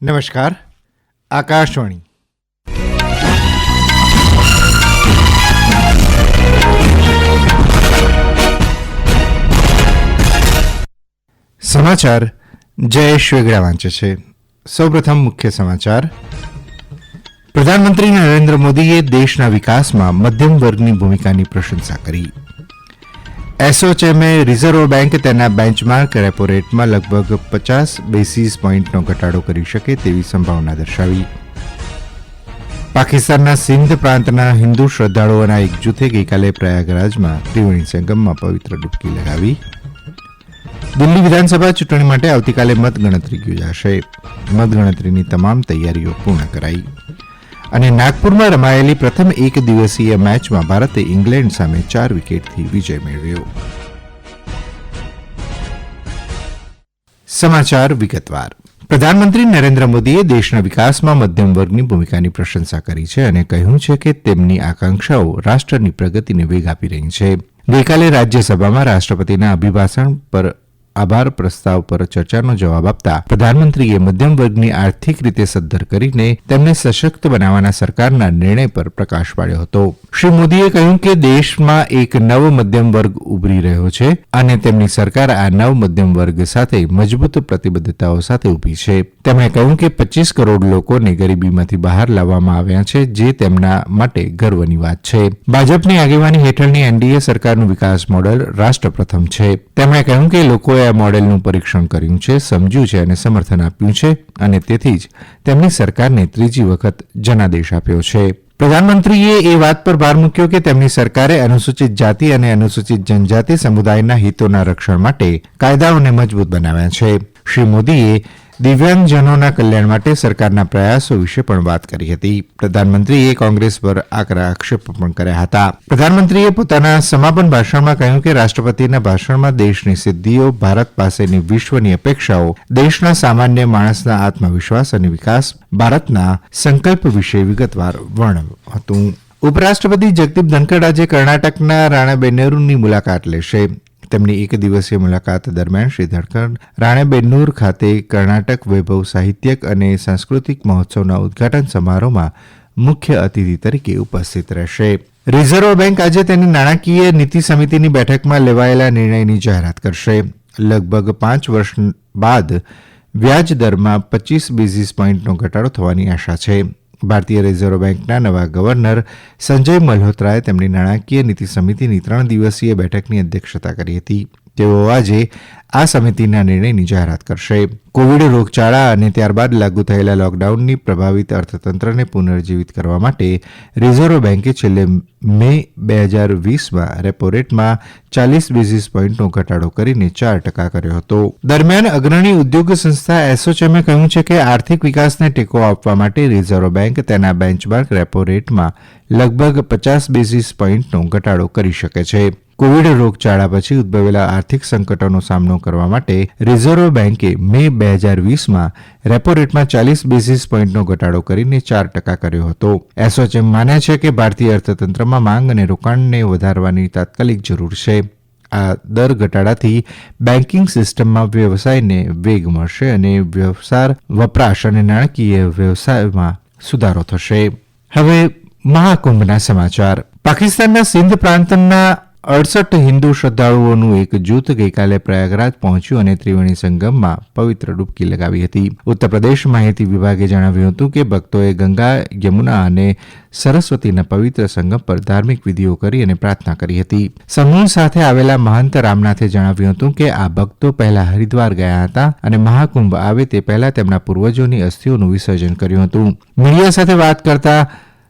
નમસ્કાર, આકાશવાણી. સમાચાર જયેશ વેગડા વાંચે છે. સૌપ્રથમ મુખ્ય સમાચાર. પ્રધાનમંત્રી નરેન્દ્ર મોદીએ દેશના વિકાસમાં મધ્યમ વર્ગની ભૂમિકાની પ્રશંસા કરી. એસોચેમે રિઝર્વ બેંક તેના બેન્ચમાર્ક રેપો રેટમાં લગભગ 50 બેસિસ પોઇન્ટનો ઘટાડો કરી શકે તેવી સંભાવના દર્શાવી. પાકિસ્તાનના સિંધ પ્રાંતના હિન્દુ શ્રદ્ધાળુઓના એક જૂથે ગઈકાલે પ્રયાગરાજમાં ત્રિવેણી સંગમમાં પવિત્ર ડૂબકી લગાવી. દિલ્હી વિધાનસભા ચૂંટણી માટે આવતીકાલે મતગણતરી યોજાશે. મતગણતરીની તમામ તૈયારીઓ પૂર્ણ કરાઈ. અને નાગપુરમાં રમાયેલી પ્રથમ એક દિવસીય મેચમાં ભારતે ઇંગ્લેન્ડ સામે 4 વિકેટથી વિજય મેળવ્યો. સમાચાર વિગતવાર. પ્રધાનમંત્રી નરેન્દ્ર મોદીએ દેશના વિકાસમાં મધ્યમ વર્ગની ભૂમિકાની પ્રશંસા કરી છે અને કહ્યું છે કે તેમની આકાંક્ષાઓ રાષ્ટ્રની પ્રગતિને વેગ આપી રહી છે. ગઈકાલે રાજ્યસભામાં રાષ્ટ્રપતિના અભિભાષણ પર આભાર પ્રસ્તાવ પર ચર્ચાનો જવાબ આપતા પ્રધાનમંત્રીએ મધ્યમ વર્ગની આર્થિક રીતે સદ્ધર કરીને તેમને સશક્ત બનાવવાના સરકારના નિર્ણય પર પ્રકાશ પાડ્યો હતો. શ્રી મોદીએ કહ્યું કે દેશમાં એક નવો મધ્યમ વર્ગ ઉભરી રહ્યો છે અને તેમની સરકાર આ નવ મધ્યમ વર્ગ સાથે મજબૂત પ્રતિબદ્ધતાઓ સાથે ઉભી છે. તેમણે કહ્યું કે 25 કરોડ લોકોને ગરીબીમાંથી બહાર લાવવામાં આવ્યા છે, જે તેમના માટે ગર્વની વાત છે. ભાજપની આગેવાની હેઠળની એનડીએ સરકારનું વિકાસ મોડેલ રાષ્ટ્ર પ્રથમ છે. તેમણે કહ્યું કે લોકોએ આ મોડેલનું પરીક્ષણ કર્યું છે, સમજ્યું છે અને સમર્થન આપ્યું છે અને તેથી જ તેમની સરકારને ત્રીજી વખત જનાદેશ આપ્યો છે. પ્રધાનમંત્રીએ એ વાત પર ભાર મૂક્યો કે તેમની સરકારે અનુસૂચિત જાતિ અને અનુસૂચિત જનજાતિ સમુદાયના હિતોના રક્ષણ માટે કાયદાઓને મજબૂત બનાવ્યા છે. શ્રી મોદીએ દિવ્યાંગજનોના કલ્યાણ માટે સરકારના પ્રયાસો વિશે પણ વાત કરી હતી. પ્રધાનમંત્રીએ કોંગ્રેસ પર આકરા આક્ષેપો પણ કર્યા હતા. પ્રધાનમંત્રીએ પોતાના સમાપન ભાષણમાં કહ્યું કે રાષ્ટ્રપતિના ભાષણમાં દેશની સિદ્ધિઓ, ભારત પાસેની વિશ્વની અપેક્ષાઓ, દેશના સામાન્ય માણસના આત્મવિશ્વાસ અને વિકાસ ભારતના સંકલ્પ વિશે વિગતવાર વર્ણવ્યું હતું. ઉપરાષ્ટ્રપતિ જગદીપ ધનખડ આજે કર્ણાટકના રાણેબેન્નૂરની મુલાકાત લેશે. તેમની એક દિવસીય મુલાકાત દરમિયાન શ્રી ધનખડ રાણેબેન્નૂર ખાતે કર્ણાટક વૈભવ સાહિત્યક અને સાંસ્કૃતિક મહોત્સવના ઉદઘાટન સમારોહમાં મુખ્ય અતિથિ તરીકે ઉપસ્થિત રહેશે. રિઝર્વ બેંક આજે તેની નાણાકીય નીતિ સમિતિની બેઠકમાં લેવાયેલા નિર્ણયની જાહેરાત કરશે. લગભગ 5 વર્ષ બાદ વ્યાજ દરમાં 25 બેઝિસ પોઇન્ટનો ઘટાડો થવાની આશા છે. ભારતીય રિઝર્વ બેંકના નવા ગવર્નર સંજય મલ્હોત્રાએ તેમની નાણાકીય નીતિ સમિતિની 3 દિવસીય બેઠકની અધ્યક્ષતા કરી હતી. તેઓ આજે આ સમિતિના નિર્ણયની જાહેરાત કરશે. કોવિડ રોગચાળા અને ત્યારબાદ લાગુ થયેલા લોકડાઉનની પ્રભાવિત અર્થતંત્રને પુનર્જીવિત કરવા માટે રિઝર્વ બેંકે છેલ્લે મે 2020માં રેપો રેટમાં 40 બેઝિસ પોઇન્ટનો ઘટાડો કરીને 4% કર્યો હતો. દરમિયાન અગ્રણી ઉદ્યોગ સંસ્થા એસોચેમે કહ્યું છે કે આર્થિક વિકાસને ટેકો આપવા માટે રિઝર્વ બેંક તેના બેન્ચમાર્ક રેપો રેટમાં લગભગ 50 બેઝિસ પોઇન્ટનો ઘટાડો કરી શકે છે. કોવિડ રોગચાળા પછી ઉદ્ભવેલા આર્થિક સંકટોનો સામનો કરવા માટે રિઝર્વ બેંકે મે 2020માં રેપો રેટમાં 40 બેઝિસ પોઇન્ટનો ઘટાડો કરીને 4% કર્યો હતો. એસોચેમ માને છે કે ભારતીય અર્થતંત્રમાં માંગ અને રોકાણને વધારવાની તાત્કાલિક જરૂર છે. આ દર ઘટાડાથી બેન્કિંગ સિસ્ટમમાં વ્યવસાયને વેગ મળશે અને વપરાશ અને નાણાકીય વ્યવસાયમાં સુધારો થશે. હવે મહાકુંભના સમાચાર. પાકિસ્તાનના સિંધ પ્રાંતના 68 હિન્દુ શ્રદ્ધાળુઓનું એક જૂથ ગઈકાલે પ્રયાગરાજ પહોંચ્યું અને ત્રિવેણી સંગમમાં પવિત્ર ડૂબકી લગાવી હતી. ઉત્તર પ્રદેશ માહિતી વિભાગે જણાવ્યું હતું કે ભક્તોએ ગંગા, યમુના અને સરસ્વતીના પવિત્ર સંગમ પર ધાર્મિક વિધિઓ કરી અને પ્રાર્થના કરી હતી. સમૂહ સાથે આવેલા મહંત રામનાથે જણાવ્યું હતું કે આ ભક્તો પહેલા હરિદ્વાર ગયા હતા અને મહાકુંભ આવે તે પહેલા તેમના પૂર્વજોની અસ્થિઓનું વિસર્જન કર્યું હતું. મીડિયા સાથે વાત કરતા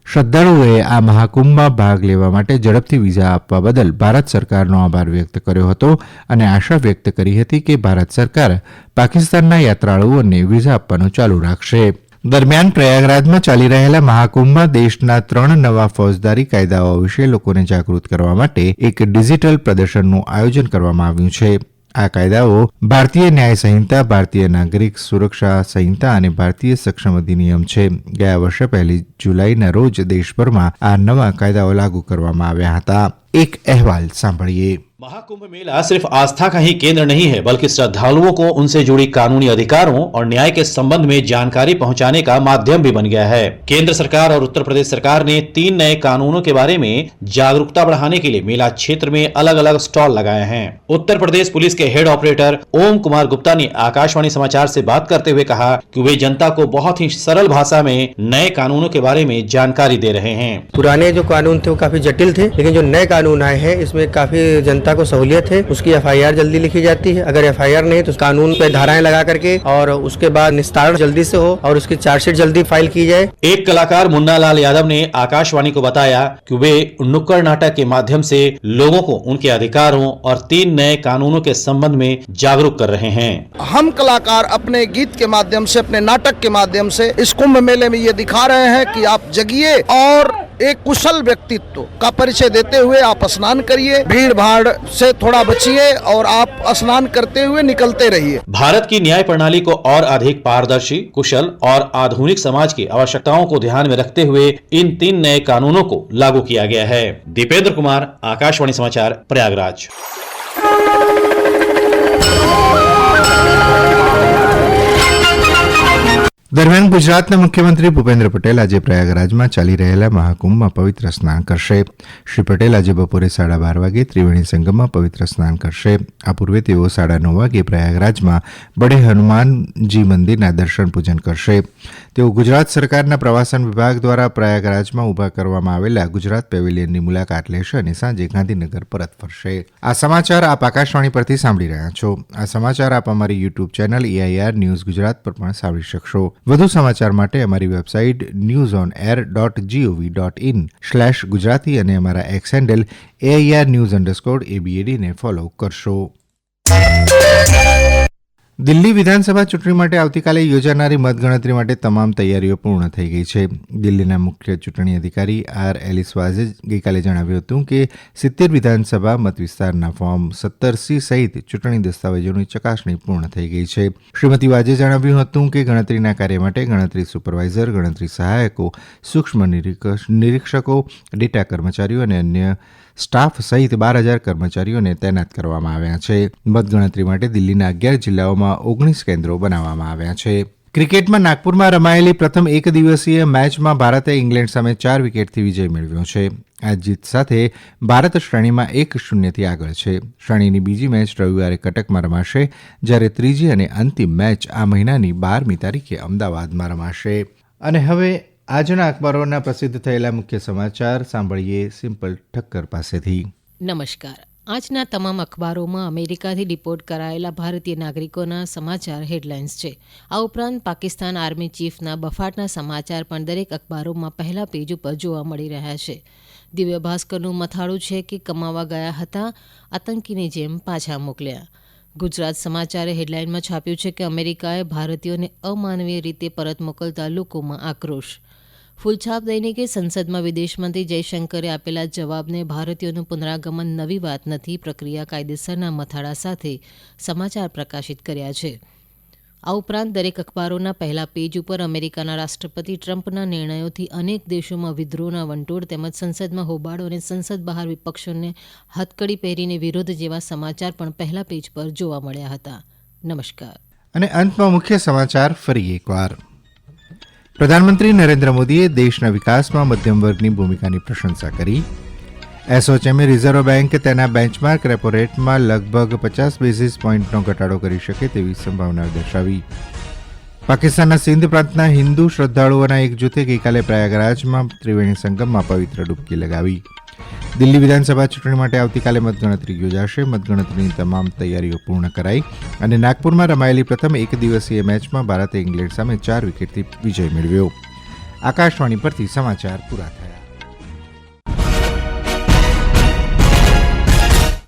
શ્રદ્ધાળુઓએ આ મહાકુંભમાં ભાગ લેવા માટે ઝડપથી વિઝા આપવા બદલ ભારત સરકારનો આભાર વ્યક્ત કર્યો હતો અને આશા વ્યક્ત કરી હતી કે ભારત સરકાર પાકિસ્તાનના યાત્રાળુઓને વિઝા આપવાનું ચાલુ રાખશે. દરમિયાન પ્રયાગરાજમાં ચાલી રહેલા મહાકુંભમાં દેશના 3 નવા ફોજદારી કાયદાઓ વિશે લોકોને જાગૃત કરવા માટે એક ડિજિટલ પ્રદર્શનનું આયોજન કરવામાં આવ્યું છે. આ કાયદાઓ ભારતીય ન્યાય સંહિતા, ભારતીય નાગરિક સુરક્ષા સંહિતા અને ભારતીય સક્ષમ અધિનિયમ છે. ગયા વર્ષે 1 જુલાઈના રોજ દેશભરમાં આ નવા કાયદાઓ લાગુ કરવામાં આવ્યા હતા. એક અહેવાલ સાંભળીએ. महाकुंभ मेला सिर्फ आस्था का ही केंद्र नहीं है, बल्कि श्रद्धालुओं को उनसे जुड़ी कानूनी अधिकारों और न्याय के संबंध में जानकारी पहुंचाने का माध्यम भी बन गया है। केंद्र सरकार और उत्तर प्रदेश सरकार ने 3 नए कानूनों के बारे में जागरूकता बढ़ाने के लिए मेला क्षेत्र में अलग अलग स्टॉल लगाए हैं। उत्तर प्रदेश पुलिस के हेड ऑपरेटर ओम कुमार गुप्ता ने आकाशवाणी समाचार से बात करते हुए कहा कि वे जनता को बहुत ही सरल भाषा में नए कानूनों के बारे में जानकारी दे रहे हैं। पुराने जो कानून थे वो काफी जटिल थे, लेकिन जो नए कानून आए हैं इसमें काफी जनता को सहूलियत है। उसकी FIR जल्दी लिखी जाती है, अगर FIR नहीं तो कानून पे धाराएं लगा करके और उसके बाद निस्तारण जल्दी से हो और उसकी चार्जशीट जल्दी फाइल की जाए। एक कलाकार मुन्ना लाल यादव ने आकाशवाणी को बताया कि वे नुक्कड़ नाटक के माध्यम से लोगों को उनके अधिकारों और 3 नए कानूनों के संबंध में जागरूक कर रहे हैं। हम कलाकार अपने गीत के माध्यम से, अपने नाटक के माध्यम से इस कुंभ मेले में ये दिखा रहे हैं कि आप जगिए और एक कुशल व्यक्तित्व का परिचय देते हुए आप स्नान करिए, भीड़ भाड़ से थोड़ा बचिए और आप स्नान करते हुए निकलते रहिए। भारत की न्याय प्रणाली को और अधिक पारदर्शी, कुशल और आधुनिक समाज की आवश्यकताओं को ध्यान में रखते हुए इन 3 नए कानूनों को लागू किया गया है। दीपेंद्र कुमार, आकाशवाणी समाचार, प्रयागराज। દરમિયાન ગુજરાતના મુખ્યમંત્રી ભૂપેન્દ્ર પટેલ આજે પ્રયાગરાજમાં ચાલી રહેલા મહાકુંભમાં પવિત્ર સ્નાન કરશે. શ્રી પટેલ આજે બપોરે 12:30 વાગે ત્રિવેણી સંગમમાં પવિત્ર સ્નાન કરશે. આ પૂર્વે તેઓ 9:30 વાગે પ્રયાગરાજમાં બડે હનુમાનજી મંદિરના દર્શન પૂજન કરશે. તેઓ ગુજરાત સરકારના પ્રવાસન વિભાગ દ્વારા પ્રયાગરાજમાં ઊભા કરવામાં આવેલા ગુજરાત પેવેલિયનની મુલાકાત લેશે અને સાંજે ગાંધીનગર પરત ફરશે. આ સમાચાર આપ આકાશવાણી પરથી સાંભળી રહ્યા છો. આ સમાચાર આપ અમારી YouTube channel AIR news Gujarat પર પણ સાંભળી શકશો. વધુ સમાચાર માટે અમારી વેબસાઇટ newsonair.gov.in/ગુજરાતી અને અમારા એક્સ હેન્ડલ AIR_news_ABAD ને ફોલો કરશો. દિલ્હી વિધાનસભા ચૂંટણી માટે આવતીકાલે યોજાનારી મતગણતરી માટે તમામ તૈયારીઓ પૂર્ણ થઈ ગઈ છે. દિલ્હીના મુખ્ય ચૂંટણી અધિકારી R. એલિસવાઝે ગઈકાલે જણાવ્યું હતું કે 70 વિધાનસભા મતવિસ્તારના ફોર્મ 17C સહિત ચૂંટણી દસ્તાવેજોની ચકાસણી પૂર્ણ થઈ ગઈ છે. શ્રીમતી વાજે જણાવ્યું હતું કે ગણતરીના કાર્ય માટે ગણતરી સુપરવાઇઝર, ગણતરી સહાયકો, સૂક્ષ્મ નિરીક્ષકો, ડેટા કર્મચારીઓ અને અન્ય સ્ટાફ સહિત 12,000 કર્મચારીઓને તૈનાત કરવામાં આવ્યા છે. મતગણતરી માટે દિલ્હીના 11 જિલ્લાઓમાં 19 કેન્દ્રો બનાવવામાં આવ્યા છે. ક્રિકેટમાં નાગપુરમાં રમાયેલી પ્રથમ એક દિવસીય મેચમાં ભારતે ઇંગ્લેન્ડ સામે 4 વિકેટથી વિજય મેળવ્યો છે. આ જીત સાથે ભારત શ્રેણીમાં 1-0થી આગળ છે. શ્રેણીની બીજી મેચ રવિવારે કટકમાં રમાશે, જ્યારે ત્રીજી અને અંતિમ મેચ આ મહિનાની 12મી તારીખે અમદાવાદમાં રમાશે. અને હવે આજના અખબારોના પ્રસિદ્ધ થયેલા મુખ્ય સમાચાર સાંભળીએ સિમ્પલ ઠક્કર પાસેથી. નમસ્કાર. આજના તમામ અખબારોમાં અમેરિકાથી ડિપોર્ટ કરાયેલા ભારતીય નાગરિકોના સમાચાર હેડલાઇન્સ છે. આ ઉપરાંત પાકિસ્તાન આર્મી ચીફના બફાટના સમાચાર પણ દરેક અખબારોમાં પહેલા પેજ ઉપર જોવા મળી રહ્યા છે. દિવ્ય ભાસ્કરનું મથાળું છે કે કમાવા ગયા હતા, આતંકીની જેમ પાછા મોકલ્યા. ગુજરાત સમાચારે હેડલાઇનમાં છાપ્યું છે કે અમેરિકાએ ભારતીયોને અમાનવીય રીતે પરત મોકલતા લોકોમાં આક્રોશ. ફૂલછાપ દૈનિકે સંસદમાં વિદેશમંત્રી જયશંકરે આપેલા જવાબને ભારતીયોનું પુનરાગમન નવી વાત નથી, પ્રક્રિયા કાયદેસરના મથાળા સાથે સમાચાર પ્રકાશિત કર્યા છે. આ ઉપરાંત દરેક અખબારોના પહેલા પેજ ઉપર અમેરિકાના રાષ્ટ્રપતિ ટ્રમ્પના નિર્ણયોથી અનેક દેશોમાં વિદ્રોહના વંટોળ તેમજ સંસદમાં હોબાળો અને સંસદ બહાર વિપક્ષોને હથકડી પહેરીને વિરોધ જેવા સમાચાર પણ પહેલા પેજ પર જોવા મળ્યા હતા. નમસ્કાર. અને અંતમાં મુખ્ય સમાચાર ફરી એકવાર. પ્રધાનમંત્રી નરેન્દ્ર મોદીએ દેશના વિકાસમાં મધ્યમ વર્ગની ભૂમિકાની પ્રશંસા કરી. એસોચેમે રિઝર્વ બેન્ક તેના બેન્ચમાર્ક રેપો રેટમાં લગભગ 50 બેઝિસ પોઈન્ટનો ઘટાડો કરી શકે તેવી સંભાવના દર્શાવી. પાકિસ્તાનના સિંધ પ્રાંતના હિન્દુ શ્રદ્ધાળુઓના એક જૂથે ગઈકાલે પ્રયાગરાજમાં ત્રિવેણી સંગમમાં પવિત્ર ડૂબકી લગાવી. દિલ્હી વિધાનસભા ચૂંટણી માટે આવતીકાલે મતગણતરી યોજાશે. મતગણતરીની તમામ તૈયારીઓ પૂર્ણ કરાઈ અને નાગપુરમાં રમાયેલી પ્રથમ એક દિવસીય મેચમાં ભારતે ઇંગ્લેન્ડ સામે 4 વિકેટથી વિજય મેળવ્યો. આકાશવાણી પરથી સમાચાર પૂરા થયા.